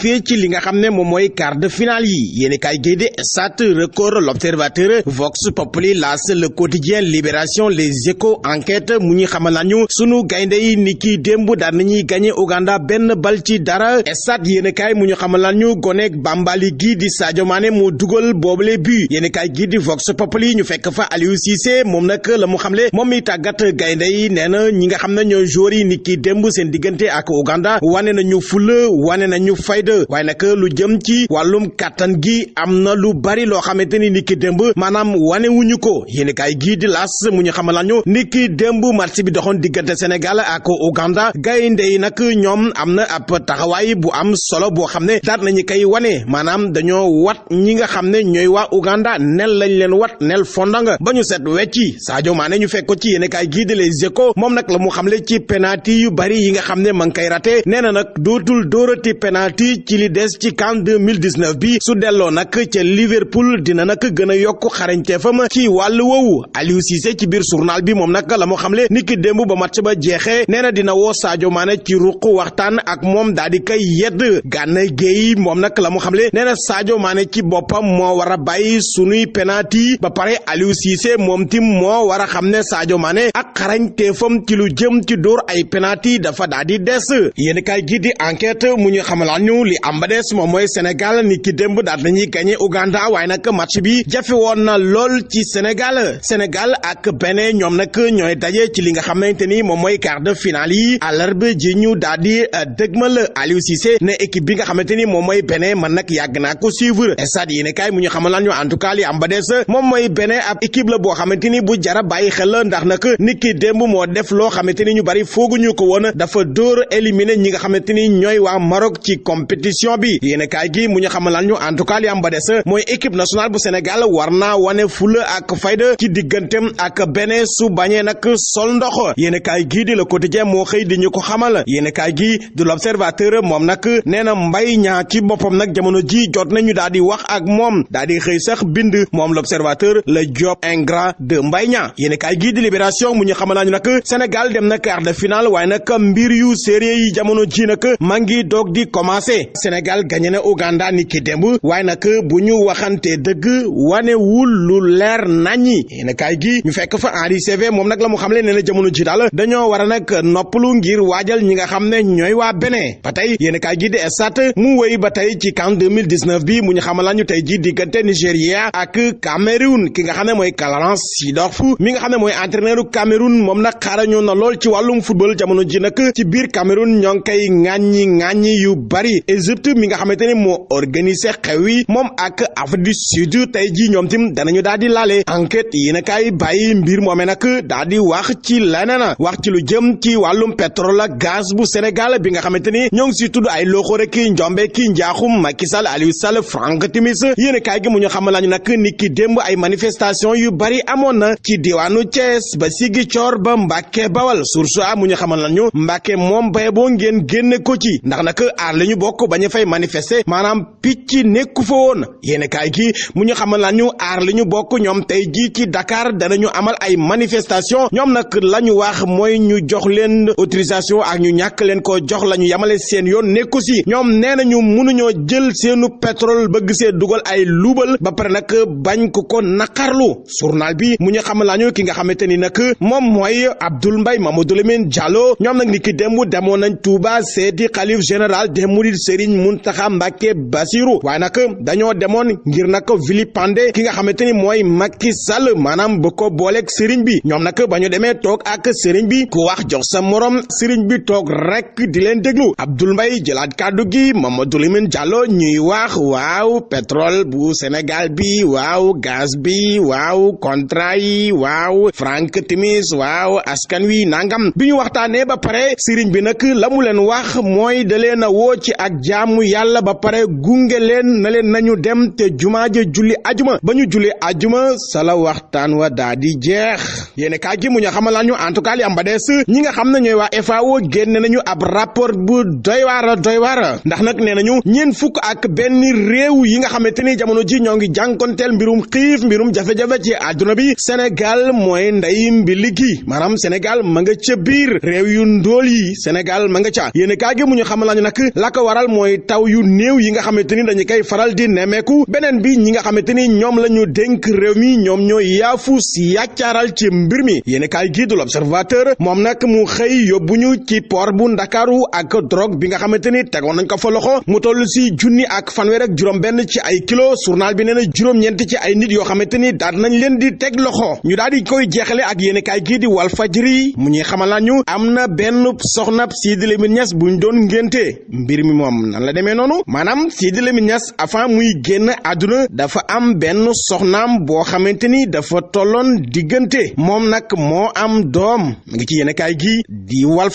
fii ci li nga xam ne moom mooy quart de finale yi yéeni kaay gi di Stades, Record, L'Observateur, Vox Populi, L'As, Le Quotidien, Libération, Les Échos, Enquête mu ñu xamal nañu sunu gaynde yi ni ki démb daan nañuy gagné Ouganda benn bal ci dara. Stades yéeni kaay mu ñu xamal nañu goneeg Bambali gi di Sadio Mané moo dugal boobule but yéeni kaay gi di Vox Populi ñu fekk fa Aliou Cissé moom nag la mu xamle moom mi tàggat gaynde yi nee na ñi nga xam ne ñooy joueurs yi ni ki démb seen diggante ak Ouganda wane nañu fulla wane nañu fayda waaye nag lu jëm ci wàllum kàttan gi am na lu bari loo xamante ni ki démb maanaam wane wuñu ko yéeni kaay gii di L'As mu ñu xamal ñu ni ki démb match bi doxoon diggante Sénégal ak Ouganda gaynde yi nag ñoom am na ab taxawaay bu am solo boo xam ne daat nañu koy wane maanaam dañoo wat ñi nga xam ne ñooy waa Ouganda nel lañ leen wat nel fondanga ba ñu set wecci Sadio Mané ñu fekk ko ci yéeni kaay gii di Les Échos moom nag la mu xamle ci penalty yu bari yi nga xam ne ma ngi koy raté nee na nag dootul dóorati penalty ci li des ci CAN 2019 bi su delloo nag ca Liverpool dina nag gën a yokk xarañteefam ci wàllu woowu Aliou Cissé ci biir journal bi moom nag la mu xamle niki démb ba match ba jeexee nee na dina woo Sadio Mané ci ruq waxtaan ak moom daal di koy yedd Gana Gueye moom nag la mu xamle nee na Sadio Mané ci boppam moo war a bàyyi sunuy penalty ba pare Aliou Cissé moom tim moo war a xam ne Sadio Mané ak xarañteefam ci lu jëm ci dóor ay penalty dafa daal di des yéen kay gi di enquête mu ñu xamalaan ñu li am ba des moom mooy Sénégal ni ki démb daal nañuy gagné Ouganda waaye nag match bi jafe woon na lool ci Sénégal ak Bénin ñoom nag ñooy daje ci li nga xamante ni moom mooy quart de finale yi àllarba ji ñu daal di dëgmal Aliou Cissé ne équipe bi nga xamante ni moom mooy Bénin man nag yàgg naa ko suivre stade yéen kay mu ñu xamalaan ñu en tout cas li am ba des moom mooy Bénin ab équipe la boo xamante ni bu jara bàyyi xel la ndax nag ni ki démb moo def loo xamante ni ñu bari fooguñu ko woon dafa dóor éliminer ñi nga xamante ni ñooy waa Maroc ci compétition bi yéen kaay gi mu ñu xamalaan ñu en tout cas li am ba des mooy équipe nationale bu Sénégal war naa wane fula ak fayda ci digganteem ak Bénin su bañee nag sol ndox yéen kaay gi di Le Quotidien moo xëy di ñu ko xamal yéen kaay gi di L'Observateur moom nag nee na Mbaye Niang ci boppam nag jamono ji jot nañu daal di wax ak moom daal di xëy sax bind moom L'Observateur le job ingrat de Mbaye Niang yéen kaay gi di Libération mu ñu xamalaan ñu nag Sénégal dem na quart de finale waaye nag mbir yu sérieux yi jamono ji nag maa ngi doog di commencé Sénégal gagné na Ouganda ni ki démb waaye nag bu ñu waxante dëgg wanewul lu leer naññi yéen kaay gi ñu fekk fa Henri Saivet moom nag la mu xamle nee na jamono ji daal dañoo war a nag noppalu ngir waajal ñi nga xam ne ñooy waa Bénin ba tey yéen kaay gi di Stades mu wéy ba tey ci CAN 2019 bi mu ñu xamalaan ñu tey ji diggante Nigéria ak Cameroun ki nga xam ne mooy Clarence Seedorf mi nga xam ne mooy entraîneur Cameroun moom nag xarañoon na lool ci wàllum football jamono ji nag ci biir Cameroun ñoo ngi koy ŋàññi yu bari Égypte mi nga xamante ni moo organisé xew yi moom ak Afrique du Sud tey ji ñoom tim danañu daal di laale enquête yéen a kaay bàyyi mbir moomee nag daal di wax ci leneen wax ci lu jëm ci wàllum pétrole ak gaz bu Sénégal bi nga xamante ni ñoo ngi si tudd ay loxoore ki njombe ki njaaxum Macky Sall Aliou Sall Franck Timis yéen a kaay gi mu ñu xamal lañu nag ni ki démb ay manifestation yu bari amoon na ci diwaanu Thiès ba Ziguinchor ba Mbàkke Bawal source a mu ñu xamal lañu Mbàkke moom bay boo ngeen génne ko ci ndax nag aar la ñu bokk bañ a fay manifester maanaam picc nekku fa woon yéen kaay gi mu ñu xamal lañu aar li ñu bokk ñoom tey jii ci Dakar danañu amal ay manifestation ñoom nag la ñu wax mooy ñu jox leen autorisation ak ñu ñàkk leen ko jox la ñu yamale seen yoon nekku si ñoom nee nañu mënuñoo jël seenu pétrole bëgg see dugal ay luubal ba pare nag bañ ko naqarlu journal bi mu ñu xamal lañu ki nga xamante ni nag moom mooy Abdoul Mbaye Mamadou Lamine Diallo ñoom nag ni ki démb demoon nañ Touba seeti xalif général des mourides Serigne Mountakha Mbacké Bassirou waaye nag dañoo demoon ngir nag vilipender ki nga xamante ni mooy Macky Sall maanaam ba ko booleeg Serigne bi ñoom nag ba ñu demee toog ak Serigne bi ku wax jox sa morom Serigne bi toog rek di leen déglu Abdoul Mbaye jëlaat kàddu gi Mamadou Lamine Diallo ñuy wax waaw pétrole bu Sénégal bi waaw gaz bi waaw contrat yi waaw Franck Timis waaw askan wi nangam bi ñu waxtaanee ba pare Serigne bi nag la mu leen wax mooy da leen a woo ci ak jaamu yàlla ba pare gunge leen na leen nañu dem te jumaa ja julli ajuma ba ñu julli ajuma sala waxtaan wa daa di jeex yéene kaa gi mu ñu xamal ñu en tout cas li am ba des ñi nga xam ne ñooy waa FAO génne nañu ab rapport bu doy waar ndax nag nee nañu ñeen fukk ak benn réew yi nga xamante ni jamono ji ñoo ngi jànkonteel mbirum xiif mbirum jafe-jafe ci àdduna bi Sénégal mooy ndey mbili gi maanaam Sénégal ma nga ca biir réew yu ndóol yi Sénégal ma nga ca yéene kaa gi mu ñu xamal ñu nag la ko waral mooy taw yu néew yi nga xamante ni dañu koy faral di nemmeeku beneen bi ñi nga xamante ni ñoom la ñu dénk réew mi ñoom ñooy yaafu si yàccaaral ci mbir mi yéen kaay gii du l'Observateur moom nag mu xëy yóbbuñu ci port bu Ndakaaru ak drogue bi nga xamante ni tegoon nañ ko fa loxo mu toll si junni ak fanweer ak juróom-benn ci ay kilo journal bi nee na juróom-ñeent ci ay nit yoo xamante ni daal nañ leen di teg loxo ñu daal di koy jeexale ak yéen kaay gii di Walfadjri mu ñuy xamal nañu am na benn soxna Sidi Lamine Niass buñ doon ngénte mbir mi moom nan la demee noonu maanaam Sidi Lamine Niass avant muy génn àdduna dafa am benn soxnaam boo xamante ni dafa tolloon diggante moom nag moo am doom mu ngi ci yéen kaay gi di Walfadjri